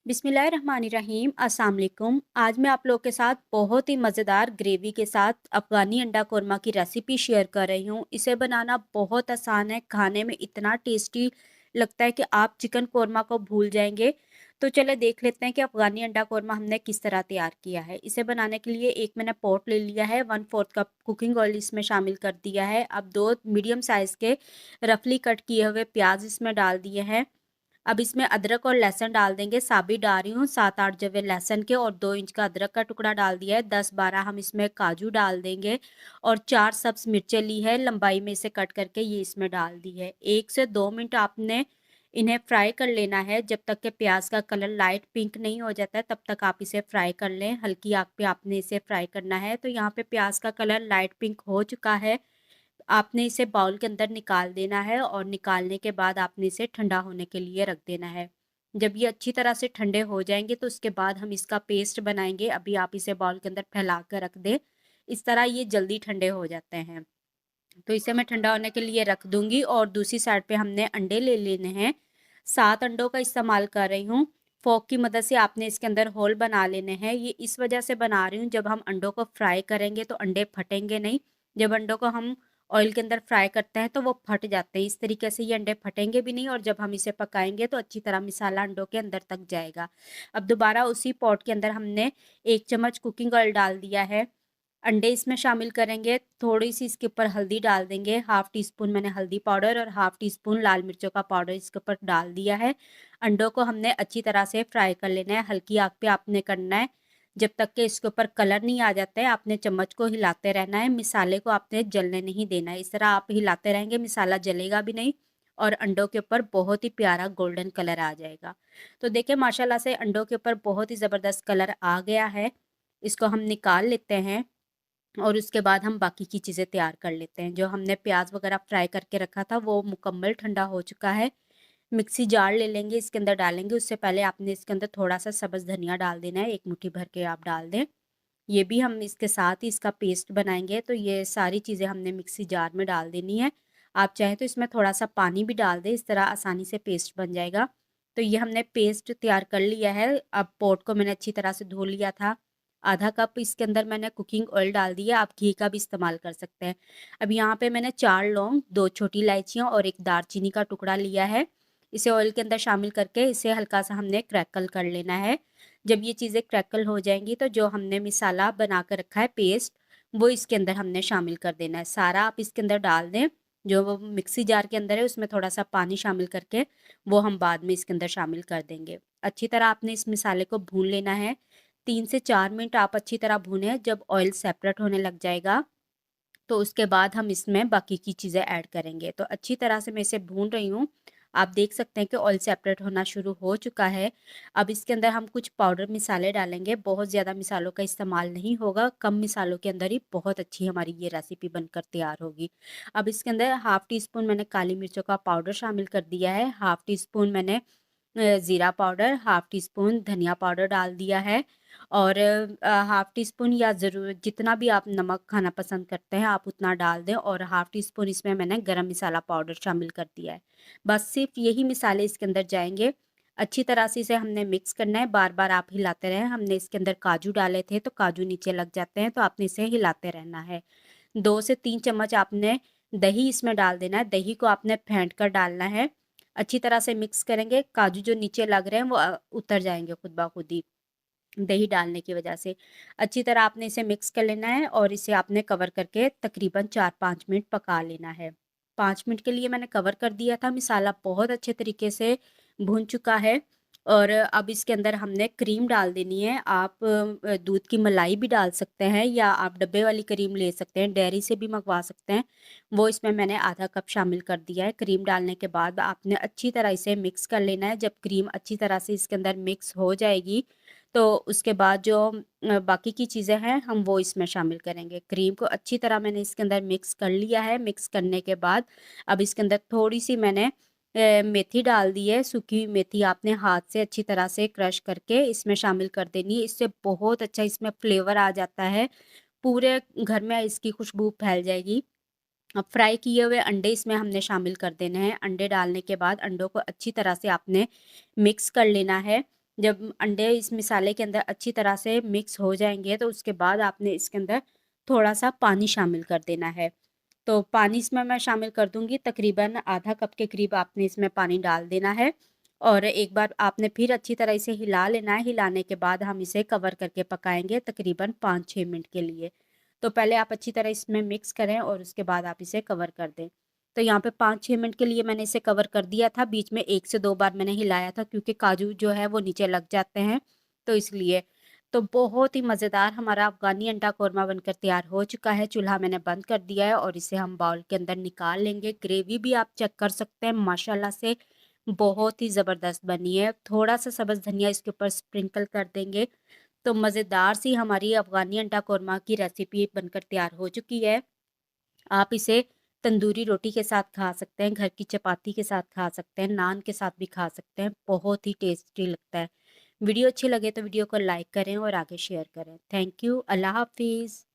बिस्मिल्लाहिर्रहमानिर्रहीम अस्सलाम वालेकुम। आज मैं आप लोग के साथ बहुत ही मज़ेदार ग्रेवी के साथ अफ़गानी अंडा कोरमा की रेसिपी शेयर कर रही हूँ। इसे बनाना बहुत आसान है, खाने में इतना टेस्टी लगता है कि आप चिकन कोरमा को भूल जाएँगे। तो चलिए देख लेते हैं कि अफ़गानी अंडा कोरमा हमने किस तरह तैयार किया है। इसे बनाने के लिए एक मैंने पॉट ले लिया है, 1/4 कप कुकिंग ऑयल इसमें शामिल कर दिया है। अब 2 मीडियम साइज़ के रफली कट किए हुए प्याज़ इसमें डाल दिए हैं। अब इसमें अदरक और लहसुन डाल देंगे, साबित डाल रही हूँ 7-8 जवे लहसुन के और 2 इंच का अदरक का टुकड़ा डाल दिया है। 10-12 हम इसमें काजू डाल देंगे और 4 सब्ज़ मिर्चें ली है, लंबाई में इसे कट करके ये इसमें डाल दी है। 1 से 2 मिनट आपने इन्हें फ्राई कर लेना है, जब तक कि प्याज का कलर लाइट पिंक नहीं हो जाता है तब तक आप इसे फ्राई कर लें। हल्की आग पे आपने इसे फ्राई करना है। तो यहाँ पे प्याज का कलर लाइट पिंक हो चुका है। आपने इसे बाउल के अंदर निकाल देना है और निकालने के बाद आपने इसे ठंडा होने के लिए रख देना है। जब ये अच्छी तरह से ठंडे हो जाएँगे तो उसके बाद हम इसका पेस्ट बनाएँगे। अभी आप इसे बाउल के अंदर फैला कर रख दें। इस तरह ये जल्दी ठंडे हो जाते हैं। तो इसे मैं ठंडा होने के लिए रख दूँगी और दूसरी साइड पे हमने अंडे ले लेने हैं। 7 अंडों का इस्तेमाल कर रही हूँ। फ़ोर्क की मदद से आपने इसके अंदर होल बना लेने हैं। ये इस वजह से बना रही हूँ, जब हम अंडों को फ्राई करेंगे तो अंडे फटेंगे नहीं। जब अंडों को हम ऑयल के अंदर फ्राई करते हैं तो वो फट जाते हैं। इस तरीके से ये अंडे फटेंगे भी नहीं और जब हम इसे पकाएँगे तो अच्छी तरह मसाला अंडों के अंदर तक जाएगा। अब दोबारा उसी पॉट के अंदर हमने 1 चम्मच कुकिंग ऑयल डाल दिया है। अंडे इसमें शामिल करेंगे, थोड़ी-सी इसके ऊपर हल्दी डाल देंगे, हाफ़ टी स्पून मैंने हल्दी पाउडर और हाफ़ टी स्पून लाल मिर्चों का पाउडर इसके ऊपर डाल दिया है। अंडों को हमने अच्छी तरह से फ्राई कर लेना है, हल्की आग पे आपने करना है, जब तक कि इसके ऊपर कलर नहीं आ जाता है, आपने चम्मच को हिलाते रहना है, मसाले को आपने जलने नहीं देना है। इस तरह आप हिलाते रहेंगे, मसाला जलेगा भी नहीं और अंडों के ऊपर बहुत ही प्यारा गोल्डन कलर आ जाएगा। तो देखिए माशाल्लाह से अंडों के ऊपर बहुत ही ज़बरदस्त कलर आ गया है, इसको हम निकाल लेते हैं। और उसके बाद हम बाकी की चीज़ें तैयार कर लेते हैं। जो हमने प्याज़ वगैरह फ्राई करके रखा था वो मुकम्मल ठंडा हो चुका है। मिक्सी जार ले लेंगे, इसके अंदर डालेंगे। उससे पहले आपने इसके अंदर थोड़ा-सा सब्ज़ धनिया डाल देना है, 1 मुट्ठी भर के आप डाल दें। ये भी हम इसके साथ ही इसका पेस्ट बनाएँगे, तो ये सारी चीज़ें हमने मिक्सी जार में डाल देनी है। आप चाहें तो इसमें थोड़ा-सा पानी भी डाल दें, इस तरह आसानी से पेस्ट बन जाएगा। तो ये हमने पेस्ट तैयार कर लिया है। अब पॉट को मैंने अच्छी तरह से धो लिया था। आधा कप इसके अंदर मैंने कुकिंग ऑयल डाल दिया, आप घी का भी इस्तेमाल कर सकते हैं। अब यहाँ पे मैंने 4 लौंग, 2 छोटी इलायचियाँ और 1 दालचीनी का टुकड़ा लिया है। इसे ऑयल के अंदर शामिल करके इसे हल्का-सा हमने क्रैकल कर लेना है। जब ये चीज़ें क्रैकल हो जाएँगी तो जो हमने मसाला बना कर रखा है पेस्ट, वो इसके अंदर हमने शामिल कर देना है। सारा आप इसके अंदर डाल दें, जो वो मिक्सी जार के अंदर है उसमें थोड़ा-सा पानी शामिल करके वो हम बाद में इसके अंदर शामिल कर देंगे। अच्छी तरह आपने इस मसाले को भून लेना है। 3 से 4 मिनट आप अच्छी तरह भूनें, जब ऑयल सेपरेट होने लग जाएगा तो उसके बाद हम इसमें बाकी की चीज़ें ऐड करेंगे। तो अच्छी तरह से मैं इसे भून रही हूँ। आप देख सकते हैं कि ऑयल सेपरेट होना शुरू हो चुका है। अब इसके अंदर हम कुछ पाउडर मसाले डालेंगे, बहुत ज़्यादा मसालों का इस्तेमाल नहीं होगा, कम मसालों के अंदर ही बहुत अच्छी हमारी ये रेसिपी बनकर तैयार होगी। अब इसके अंदर हाफ़ टी स्पून मैंने काली मिर्चों का पाउडर शामिल कर दिया है, हाफ़ टी स्पून मैंने ज़ीरा पाउडर, हाफ़ टी स्पून धनिया पाउडर डाल दिया है और हाफ़ टी स्पून या ज़रूर जितना भी आप नमक खाना पसंद करते हैं आप उतना डाल दें और हाफ़ टी स्पून इसमें मैंने गरम मसाला पाउडर शामिल कर दिया है। बस सिर्फ़ यही मसाले इसके अंदर जाएँगे। अच्छी तरह से इसे हमने मिक्स करना है, बार-बार आप हिलाते रहें। हमने इसके अंदर काजू डाले थे तो काजू नीचे लग जाते हैं, तो आपने इसे हिलाते रहना है। 2 से 3 चम्मच आपने दही इसमें डाल देना है, दही को आपने फेंट कर डालना है। अच्छी तरह से मिक्स करेंगे, काजू जो नीचे लग रहे हैं वो उतर जाएँगे खुद ब खुद ही, दही डालने की वजह से। अच्छी तरह आपने इसे मिक्स कर लेना है और इसे आपने कवर करके तकरीबन 4-5 मिनट पका लेना है। 5 मिनट के लिए मैंने कवर कर दिया था, मसाला बहुत अच्छे तरीके से भुन चुका है और अब इसके अंदर हमने क्रीम डाल देनी है। आप दूध की मलाई भी डाल सकते हैं या आप डब्बे वाली क्रीम ले सकते हैं, डेयरी से भी मंगवा सकते हैं। वो इसमें मैंने आधा कप शामिल कर दिया है। क्रीम डालने के बाद आपने अच्छी तरह इसे मिक्स कर लेना है। जब क्रीम अच्छी तरह से इसके अंदर मिक्स हो जाएगी तो उसके बाद जो बाकी की चीज़ें हैं हम वो इसमें शामिल करेंगे। क्रीम को अच्छी तरह मैंने इसके अंदर मिक्स कर लिया है। मिक्स करने के बाद अब इसके अंदर थोड़ी-सी मैंने मेथी डाल दी है। सूखी हुई मेथी आपने हाथ से अच्छी तरह से क्रश करके इसमें शामिल कर देनी है। इससे बहुत अच्छा इसमें फ्लेवर आ जाता है। पूरे घर में इसकी खुशबू फैल जाएगी। अब फ्राई किए हुए अंडे इसमें हमने शामिल कर देने हैं। अंडे डालने के बाद अंडों को अच्छी तरह से आपने मिक्स कर लेना है। जब अंडे इस मसाले के अंदर अच्छी तरह से मिक्स हो जाएँगे तो उसके बाद आपने इसके अंदर थोड़ा-सा पानी शामिल कर देना है। तो पानी इसमें मैं शामिल कर दूँगी, तकरीबन आधा कप के करीब आपने इसमें पानी डाल देना है और एक बार आपने फिर अच्छी तरह इसे हिला लेना है। हिलाने के बाद हम इसे कवर करके पकाएँगे तकरीबन 5-6 मिनट के लिए। तो पहले आप अच्छी तरह इसमें मिक्स करें और उसके बाद आप इसे कवर कर दें। तो यहाँ पे 5-6 मिनट के लिए मैंने इसे कवर कर दिया था, बीच में 1 से 2 बार मैंने हिलाया था क्योंकि काजू जो है वो नीचे लग जाते हैं, तो इसलिए। तो बहुत ही मज़ेदार हमारा अफ़गानी अंडा कोरमा बनकर तैयार हो चुका है। चूल्हा मैंने बंद कर दिया है और इसे हम बाउल के अंदर निकाल लेंगे। ग्रेवी भी आप चेक कर सकते हैं, माशाल्लाह से बहुत ही ज़बरदस्त बनी है। थोड़ा-सा सब्ज़ धनिया इसके ऊपर स्प्रिंकल कर देंगे, तो मज़ेदार सी हमारी अफ़गानी अंडा कोरमा की रेसिपी बनकर तैयार हो चुकी है। आप इसे तंदूरी रोटी के साथ खा सकते हैं, घर की चपाती के साथ खा सकते हैं, नान के साथ भी खा सकते हैं, बहुत ही टेस्टी लगता है। वीडियो अच्छी लगे तो वीडियो को लाइक करें और आगे शेयर करें। थैंक यू, अल्लाह हाफ़िज़।